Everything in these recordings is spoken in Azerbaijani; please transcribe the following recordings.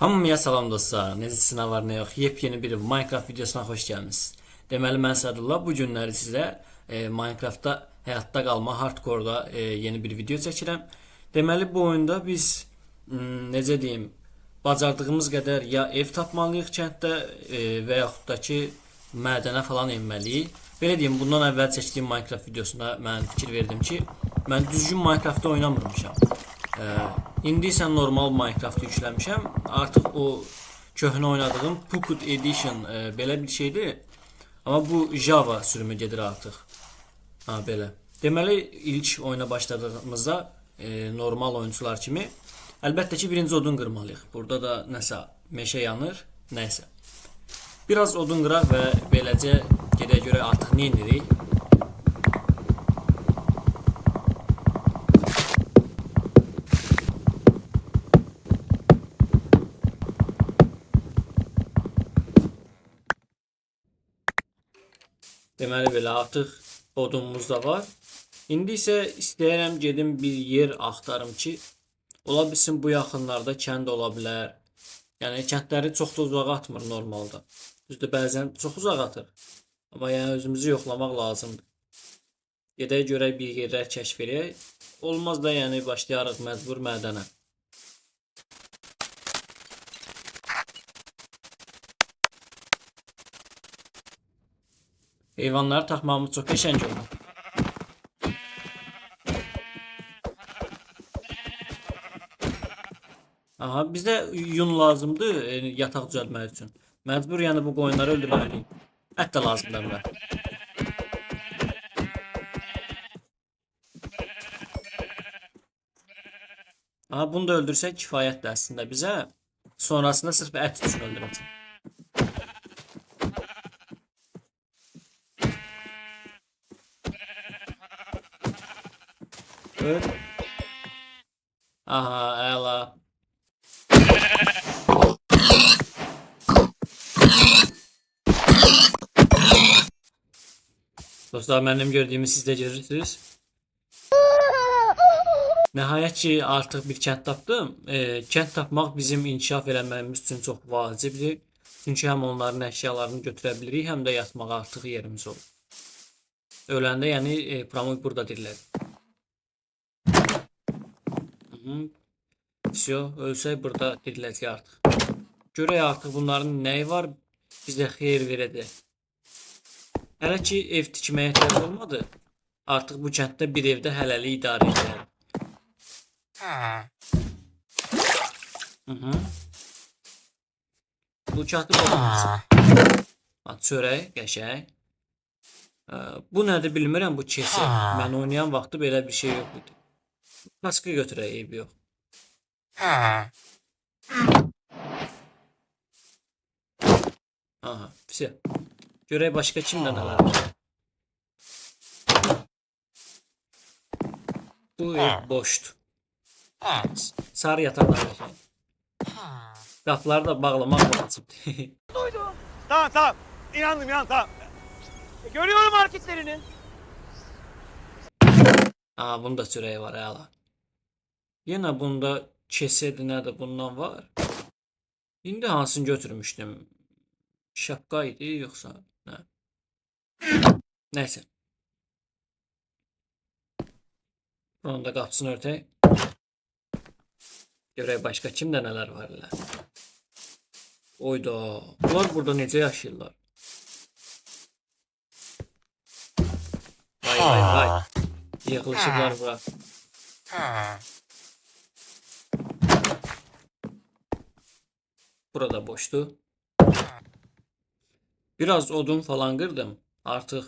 Hamıya salam dostlar. Necəsiniz, nə var, nə yox? Yepyeni bir Minecraft videosuna xoş gəlmisiniz. Deməli, mən Sədullah bu günləri sizə Minecraftda həyatda qalma hardcore-da yeni bir video çəkirəm. Deməli, bu oyunda biz necə deyim, bacardığımız qədər ya ev tapmalıyıq kənddə və yaxud da ki mədənə falan enməliyik. Belə deyim, bundan əvvəl çəkdiyim Minecraft videosunda mən fikir verdim ki, mən düzgün Minecraftda oynamırmışam. İndi isə normal Minecraft yükləmişəm. Artıq o köhnə oynadığım Pocket Edition belə bir şeydir. Amma bu Java sürümü gedir artıq. Ha belə. Deməli ilk oyuna başladığımızda normal oyuncular kimi əlbəttə ki birinci odun qırmalıyıq. Burada da nəsə meşə yanır, nəsə. Biraz odun qıraq və beləcə gedək görək artıq nə edirik. Deməli belə artıq odunumuz da var. İndi isə istəyirəm gedim bir yer axtarım ki, ola bilsin bu yaxınlarda kənd ola bilər. Yəni kəndləri çox da uzağa atmır normalda. Düzdür, bəzən çox uzaq atır. Amma yəni özümüzü yoxlamaq lazımdır. Gedək görək bir yerlər kəşf edək. Olmaz da yəni başlayarıq məcbur mədənə. Heyvanları taxmamız çox qəşəng olur. Aha, bizdə yun lazımdır yataq düzəltmək üçün. Məcbur yəni bu qoyunları öldürməliyik. Ət də lazımdır bura. Aha, bunu da öldürsək kifayətdir əslində bizə. Sonrasında sırf ət üçün öldürəcəm. Öl. Aha, əla. Dostlar, mənim gördüyümü siz də görürsünüz. Nəhayət ki artıq bir kənd tapdım. Kənd tapmaq bizim inkişaf eləməyimiz üçün çox vacibdir. Çünki həm onların əşyalarını götürə bilirik, həm də yatmağa artıq yerimiz olur. Öləndə yəni pramuk burada dirilər. Всё, ölsək burada diriləcək artıq. Görək artıq bunların nəyi var, bizə xeyir verəcək. Hələ ki ev tikməyə ehtiyac olmadı. Artıq bu kənddə bir evdə hələlik idarə edərəm. Bu katib olmaz. Çörək, qəşəng. Bu nədir bilmirəm, bu kesə. Mən oynayan vaxtı belə bir şey yox idi. Kaskı götürək, eybi yox. Aha, pisi. Görək başqa kimdə nələr var. Bu ev boşdur. Sarı yataqlar var. Qapıları da bağlamaq lazımdır. Duydum. Tamam tamam. İnandım tamam. Görüyorum hareketlerini. Aa, bunda çörəyi var hala. Yenə bunda kesedi nədir bundan var. İndi hansını götürmüşdüm? Şapka idi yoxsa nə? Nəysə. Bunun da qapısını örtək. Görək başqa kimdə nələr var elə. Oyda. Bunlar burada necə yaşayırlar? Vay vay vay. Yığılışıblar bura. Burada boşdu. Biraz odun falan qırdım. Artıq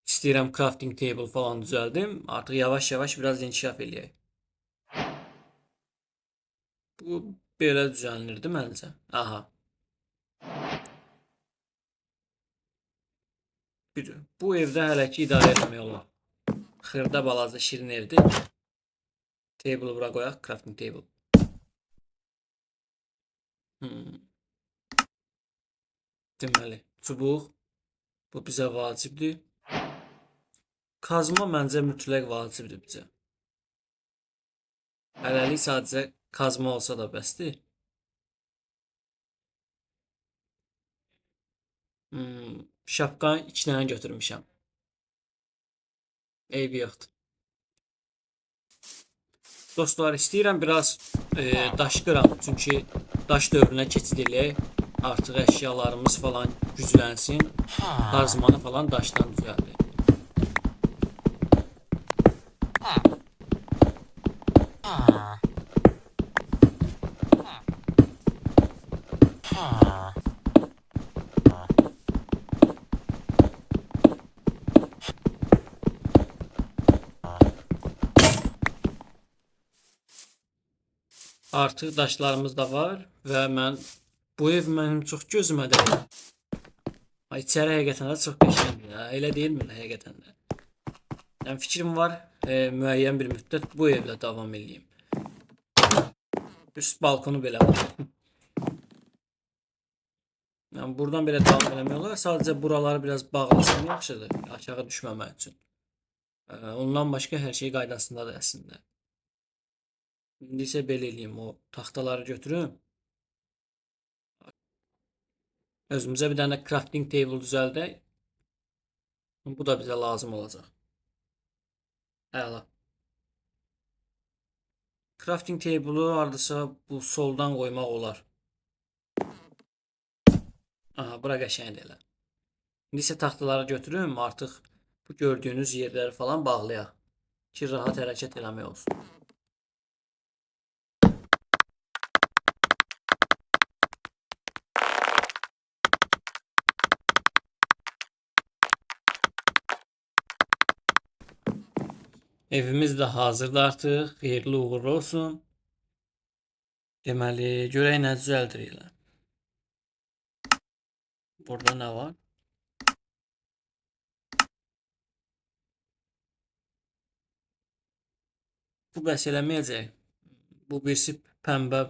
istəyirəm crafting table falan düzəldim. Artıq yavaş-yavaş biraz inkişaf eləyək. Bu belə düzəlnirdi məncə. Aha. Bu evdə hələ ki idarə etmək olar. Xırda balaca şirin evdir. Table bura qoyaq, crafting table. Deməli, çubuq. Bu bizə vacibdir. Kazma məncə mütləq vacibdir bizə. Hələlik sadəcə kazma olsa da bəsdir. Şapka 2 dənə götürmüşəm. Eybi yoxdur. Dostlar, istəyirəm biraz daş qıram. Çünki daş dövrünə keçid eləyək. Artıq əşyalarımız falan güclənsin. Tarzmanı falan daşdan düzəldir. Artıq daşlarımız da var və mən bu ev mənim çox gözümə dəydi. İçəri həqiqətən də çox qəşəngdir ya. Elə deyilmi həqiqətən də? Yəni fikrim var, müəyyən bir müddət bu evlə davam edeyim. Üst balkonu belə var. Yəni buradan belə davam eləmək olar. Sadəcə buraları biraz bağlasam yaxşıdır, aşağı düşməmək üçün. Ondan başqa hər şey qaydasındadır əslində. İndi isə belə eləyim, o taxtaları götürüm. Özümüzə bir dənə crafting table düzəldək. Bu da bizə lazım olacaq. Əla. Crafting table'u hardasa bu soldan qoymaq olar. Aha, bura qəşəngdir elə. İndi isə taxtaları götürüm, artıq bu gördüyünüz yerləri falan bağlayaq ki, rahat hərəkət eləmək olsun. Evimiz də hazırdır artıq. Xeyirli uğurlu olsun. Deməli, görək nə düzəldirik elə. Burada nə var? Bu bəs eləməyəcək. Bu birisi pəmbə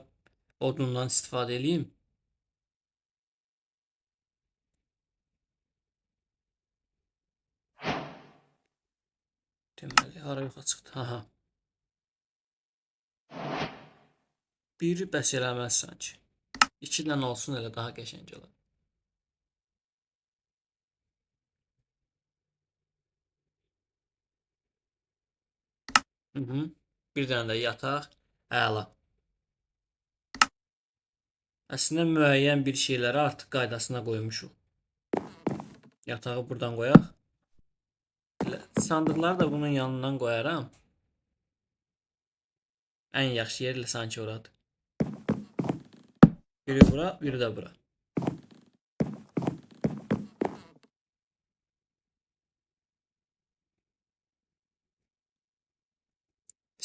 odundan istifadə edeyim. Deməli, hara yoxa çıxdı? Aha. Biri bəs eləməz sanki. 2 dənə olsun elə daha qəşəng olar. Bir dənə də yataq. Əla. Əslində müəyyən bir şeyləri artıq qaydasına qoymuşuq. Yatağı buradan qoyaq. Sandıqları da bunun yanından qoyaram. Ən yaxşı yer elə sanki oradır. Biri bura, biri də bura.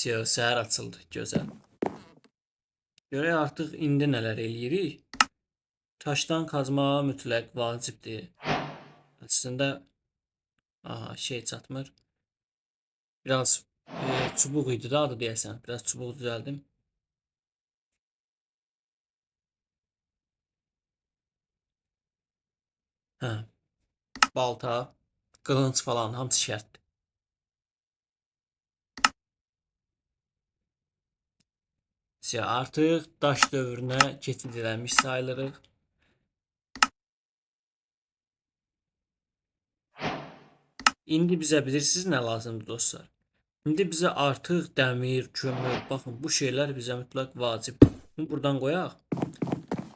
Səhər açıldı, gözəl. Görək artıq indi nələr eləyirik. Taşdan kazma mütləq vacibdir. Əslində şey çatmır. Biraz çubuq idi da adı deyəsən. Biraz çubuq düzəldim. Hə. Balta, qılınc falan hamısı şərtdir. Artıq daş dövrünə keçid eləmiş sayılırıq. İndi bizə bilirsiniz nə lazımdır dostlar? İndi bizə artıq dəmir, kömür, baxın bu şeylər bizə mütləq vacibdir. Bunu buradan qoyaq.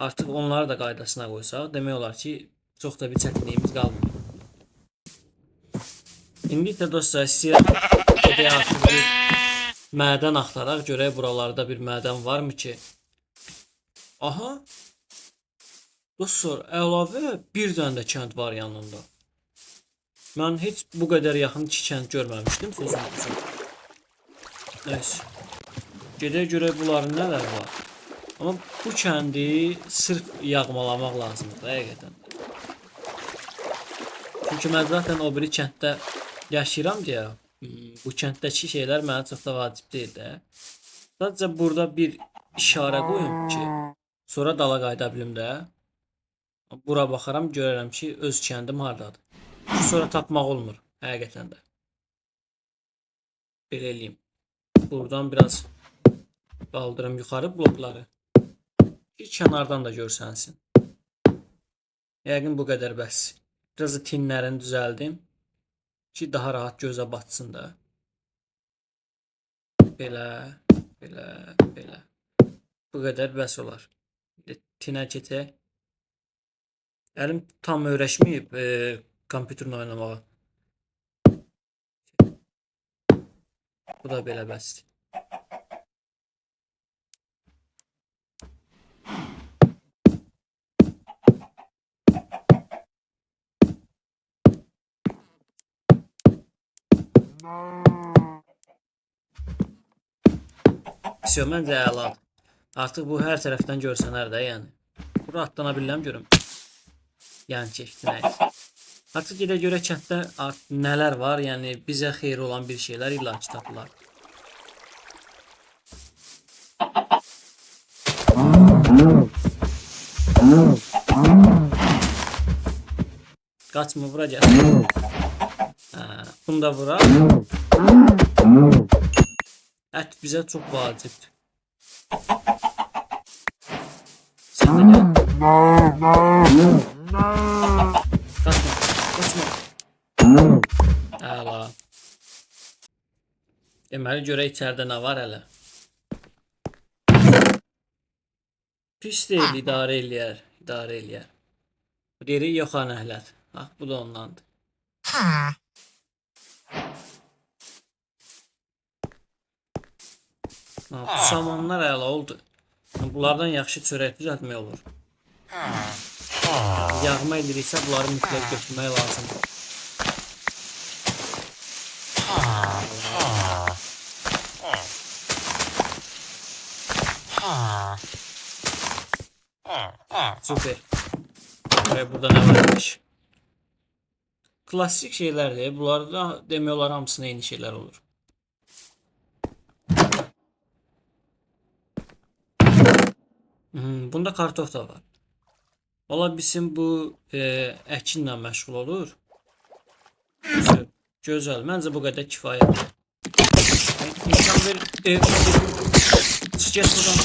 Artıq onları da qaydasına qoysaq, demək olar ki, çox da bir çətinliyimiz qalmır. İndi də dostlar istəyirəm gedək artıq bir mədən axtaraq, görək buralarda bir mədən varmı ki? Aha. Dostlar, əlavə bir dənə də kənd var yanında. Mən heç bu qədər yaxın iki kənd görməmişdim sözüm üçün. Nəysə. Gedək görək bunların nələr var. Amma bu kəndi sırf yağmalamaq lazımdır həqiqətən. Çünki mən zaten o biri kənddə yaşayıram deyə bu kənddəki şeylər mənə çox da vacib deyil də. Sadəcə burada bir işarə qoyun ki, sonra dala qayıda bilim də. Bura baxaram, görərəm ki, öz kəndim hardadır. Sonra tapmaq olmur həqiqətən də. Belə eləyim. Buradan biraz qaldırım yuxarı blokları. Bir kənardan da görsənsin. Yəqin bu qədər bəs. Biraz da tinlərini düzəldim ki, daha rahat gözə batsın da. Belə, belə, belə. Bu qədər bəs olar. Tinə keçək. Əlim tam öyrəşməyib kompüterin oynamağa. Bu da belə bəsdir. Всё, məncə əladır. Artıq bu hər tərəfdən görsənər də, yəni. Bura atlana bilirəm görüm. Yəni çəkdi nə? Artıq gedə görə kənddə nələr var, yəni bizə xeyir olan bir şeylər illa ki tapılar. Qaçma, bura gəl. Bunu da bura. Ət bizə çox vacibdir. Sən də gəl. Qaçma, qaçma. Əla. Deməli görək içəridə nə var hələ. Pis deyil, idarə eləyər, idarə eləyər. Bu deyir, yox anəhlət. Bax, bu da ondandır. Bu samanlar əla oldu. Bunlardan yaxşı çörək düzəltmək olur. Yağma ediriksə bunları mütləq götürmək lazımdır. Süper. Burada nə varmış? Klassik şeylərdir. Bunlarda demək olar hamısına eyni şeylər olur. Bunda kartof da var. Ola bilsin bu əkinlə məşğul olur. Gözəl. Məncə bu qədər kifayətdir. İmkan ver. Çıx get buradan.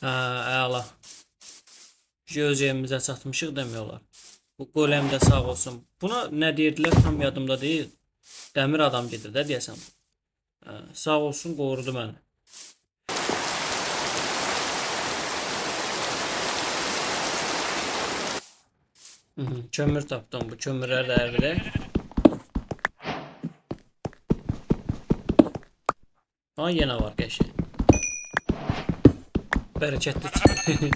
Əla. Göz evimizə çatmışıq demək olar. Bu golem də sağ olsun. Buna nə deyirdilər tam yadımda deyil. Dəmir adam gedir də deyəsən. Sağ olsun qorudu məni. Kömür tapdım. Bu kömürləri də əvirək. Yenə var qəşəng. Bərəkətli çıxır.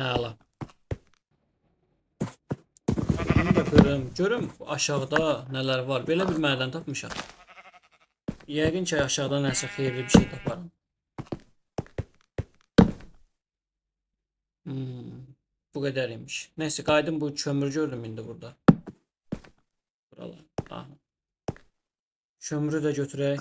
Əla. Bunu da görüm aşağıda nələr var. Belə bir mədən tapmışam. Yəqin ki aşağıda nəsə xeyirli bir şey taparam. Bu qədər imiş. Neyse qaydım bu kömür gördüm indi burada. Buralar. Aha. Kömürü də götürək.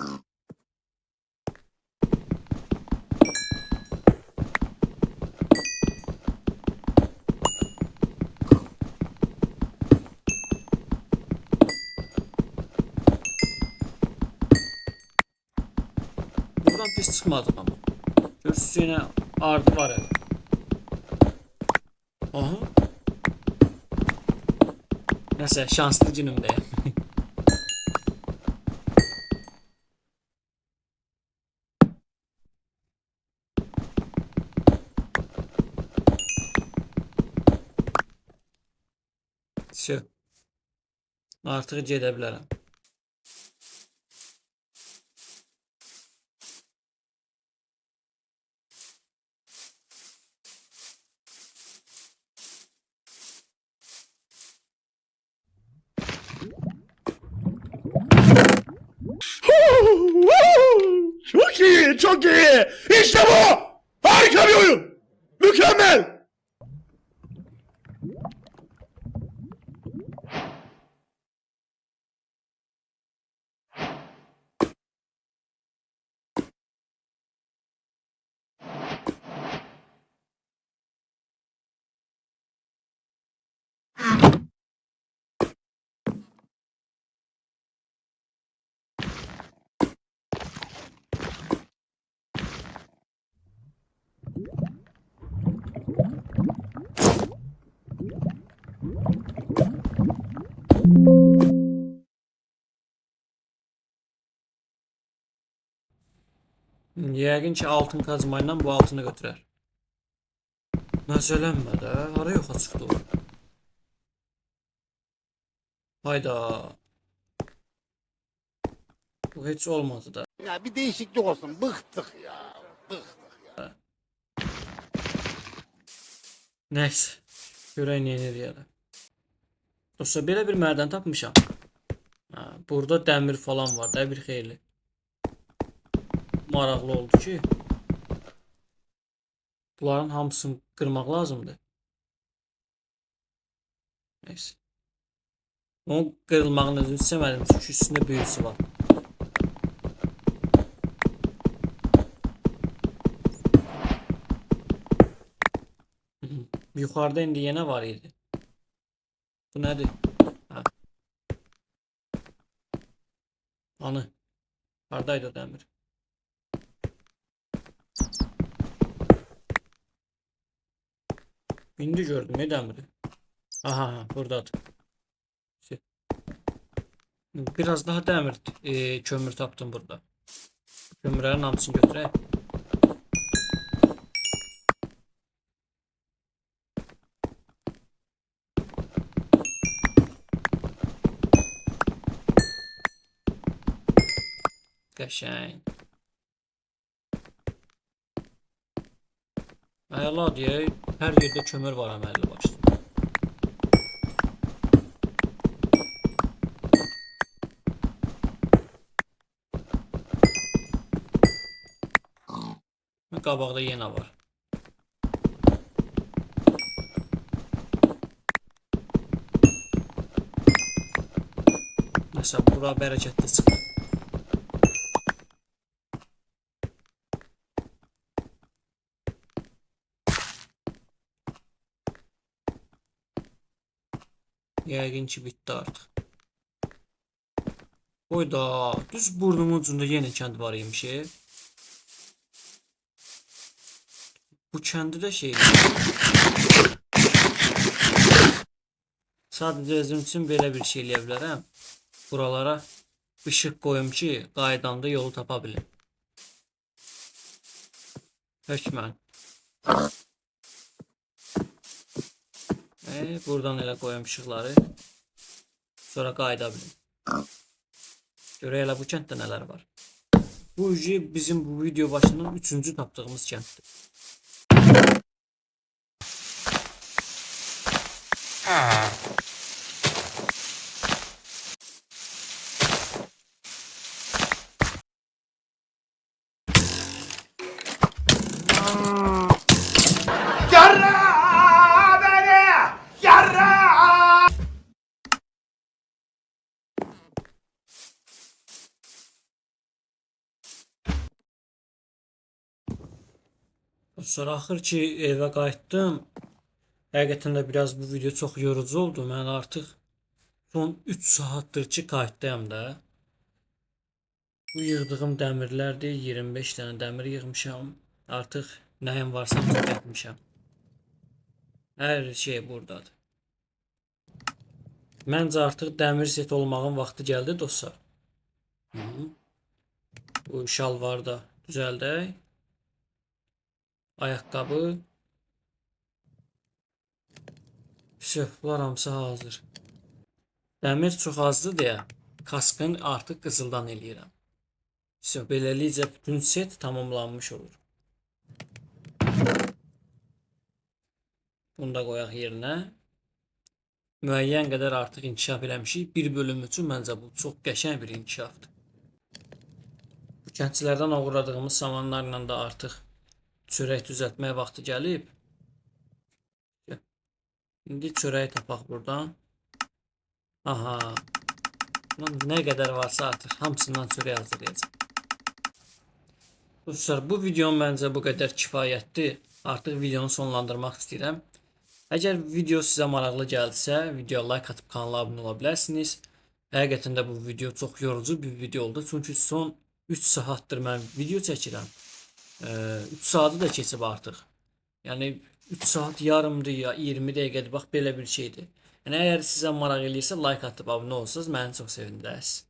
Buradan pis çıxmadı ama. Görürsünüz yine ardı var hələ. Aha. Nəsə şanslı günümdəyəm. Всё. Artıq gedə bilərəm. Çok iyi, çok iyi. İşte bu. Harika bir oyun. Mükemmel. Yəqin ki altın kazmayla bu altını götürər. Məsələnmə də, hara yoxa çıxdı o? Hayda. Bu heç olmadı da. Ya bir değişiklik olsun. Bıktık ya. Bıktık. Nəysə. Görək nə edəyələ. Dostlar, belə bir mədən tapmışam. Burada dəmir falan var da, bir xeyli. Maraqlı oldu ki, bunların hamısını qırmaq lazımdır. Nəysə. Onun qırılmağını özünü istəmədim, çünki üstündə büyüsü var. Yuxarıda indi yenə var idi. Bu nədir? Ha. Anı. Haradaydı o dəmir? İndi gördüm ne dəmiri? Aha, buradadır. Biraz daha dəmir, kömür tapdım burada. Kömürlərin hamısını götürək. Qəşəng. Əla deyək, hər yerdə kömür var əməlli başlı. Qabaqda yenə var. Məsələn, bura bərəkətli çıxdı. Yəqin ki bitdi artıq. Oyda, düz burnumun ucunda yenə kənd var imiş. Bu kəndi də şey. Sadəcə özüm üçün belə bir şey eləyə bilərəm. Buralara ışıq qoyum ki, qaydanda yolu tapa bilim. Hökmən. Buradan elə qoyum işıqları. Sonra qayda bilim. Görək elə bu kənddə nələr var. Bu bizim bu video başından 3-cü tapdığımız kənddir. Yarra beni! Yarra! Sonra axır ki evə qayıtdım. Həqiqətən də biraz bu video çox yorucu oldu. Mən artıq son 3 saatdır ki qayıtdayam da. Bu yığdığım dəmirlərdir. 25 dənə dəmir yığmışam. Artıq nəyim varsa tükətmişəm. Hər şey buradadır. Məncə artıq dəmir set olmağın vaxtı gəldi dostlar. Bu şalvar da düzəldək. Ayaqqabı. Bunlar hamısı hazır. Dəmir çox azdır deyə kaskın artıq qızıldan eləyirəm. Beləliklə bütün set tamamlanmış olur. Bunu da qoyaq yerinə. Müəyyən qədər artıq inkişaf eləmişik. Bir bölüm üçün məncə bu çox qəşəng bir inkişafdır. Bu kəndçilərdən oğurladığımız samanlarla da artıq çörək düzəltmək vaxtı gəlib. İndi çörəyi tapaq buradan. Aha. Nə qədər varsa artıq hamısından çörək hazırlayacağım. Dostlar, bu videom məncə bu qədər kifayətdir. Artıq videonu sonlandırmaq istəyirəm. Əgər video sizə maraqlı gəldisə, videoya like atıb kanala abunə ola bilərsiniz. Həqiqətən də bu video çox yorucu bir video oldu. Çünki son 3 saatdır mən video çəkirəm. 3 saatı da keçib artıq. Yəni 3 saat yarımdır ya 20 dəqiqədir. Bax belə bir şeydir. Yəni əgər sizə maraq eləyirsə like atıb abunə olsanız məni çox sevindirirsiniz.